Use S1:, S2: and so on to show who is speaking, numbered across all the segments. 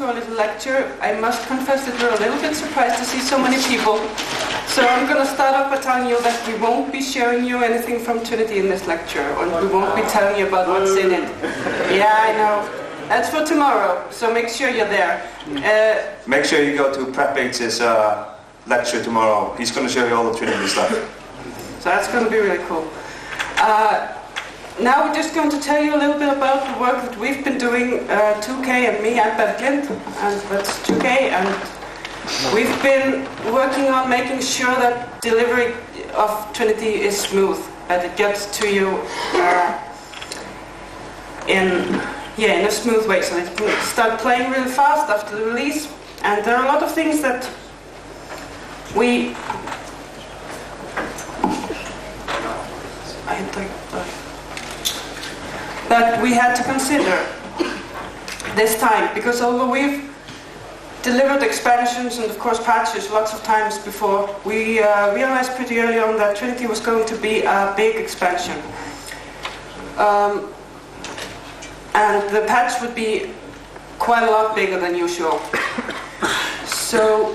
S1: to our little lecture. I must confess that we're a little bit surprised to see so many people. So I'm going to start off by telling you that we won't be showing you anything from Trinity in this lecture, and we won't be telling you about what's in it. Yeah, I know. That's for tomorrow, so make sure you're there.
S2: Make sure you go to Prep Bates' lecture tomorrow. He's going to show you all the Trinity stuff.
S1: So that's going to be really cool. Now we're just going to tell you a little bit about the work that we've been doing, 2K and me and Berglind, and that's 2K, and we've been working on making sure that delivery of Trinity is smooth, that it gets to you in a smooth way, so that you can start playing really fast after the release. And there are a lot of things that we had to consider this time, because although we've delivered expansions and of course patches lots of times before, we realized pretty early on that Trinity was going to be a big expansion. And the patch would be quite a lot bigger than usual. So,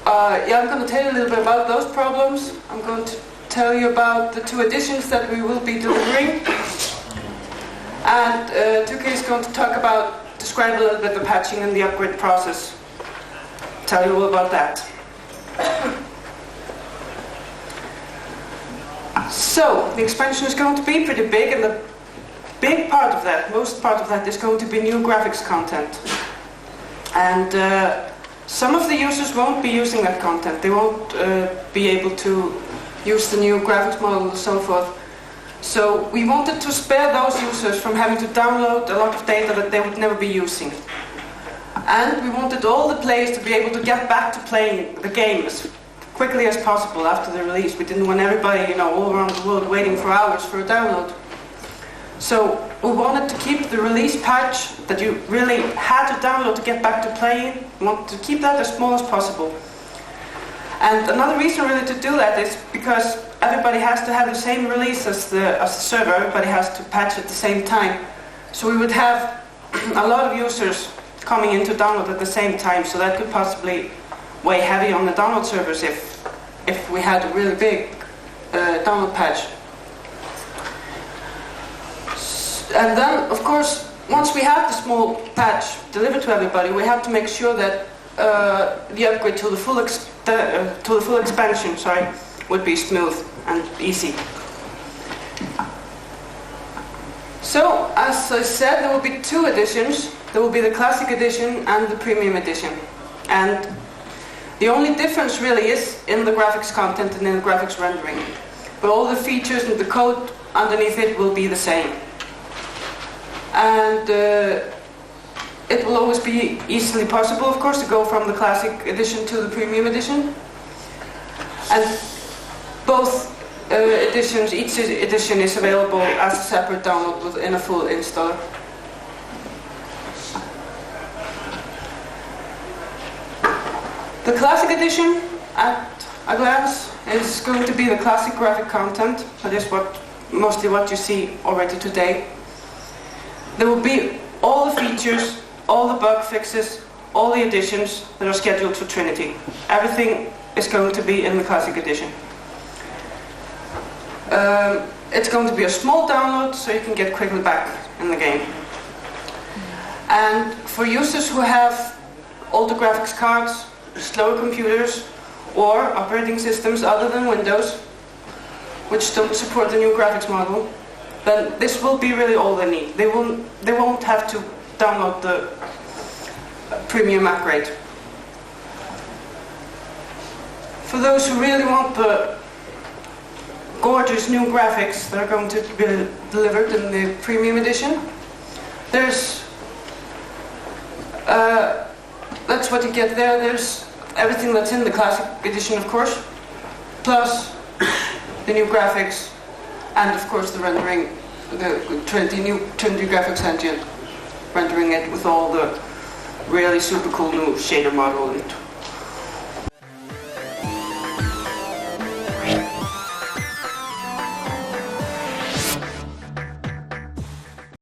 S1: I'm going to tell you a little bit about those problems. I'm going to tell you about the 2 editions that we will be delivering. And 2K is going to describe a little bit the patching and the upgrade process. Tell you all about that. So, the expansion is going to be pretty big, and the big part of that, most part of that, is going to be new graphics content. And some of the users won't be using that content. They won't be able to use the new graphics model and so forth. So we wanted to spare those users from having to download a lot of data that they would never be using. And we wanted all the players to be able to get back to playing the game as quickly as possible after the release. We didn't want everybody, all around the world waiting for hours for a download. So we wanted to keep the release patch that you really had to download to get back to playing. We wanted to keep that as small as possible. And another reason really to do that is because everybody has to have the same release as the server. Everybody has to patch at the same time. So we would have a lot of users coming in to download at the same time, so that could possibly weigh heavy on the download servers if we had a really big download patch. And then, of course, once we have the small patch delivered to everybody, we have to make sure that the upgrade to the full expansion, would be smooth and easy. So, as I said, there will be 2 editions. There will be the Classic Edition and the Premium Edition. And the only difference really is in the graphics content and in the graphics rendering. But all the features and the code underneath it will be the same. And it will always be easily possible, of course, to go from the Classic Edition to the Premium Edition. And both editions, each edition is available as a separate download within a full installer. The Classic Edition, at a glance, is going to be the classic graphic content. That is mostly what you see already today. There will be all the features, all the bug fixes, all the additions that are scheduled for Trinity. Everything is going to be in the Classic Edition. It's going to be a small download, so you can get quickly back in the game. And for users who have older graphics cards, slower computers, or operating systems other than Windows, which don't support the new graphics model, then this will be really all they need. They won't have to download the premium upgrade. For those who really want the gorgeous new graphics that are going to be delivered in the premium edition, there's that's what you get there. There's everything that's in the classic edition, of course, plus the new graphics, and of course the rendering, the new Trinity graphics engine, rendering it with all the really super cool new shader model and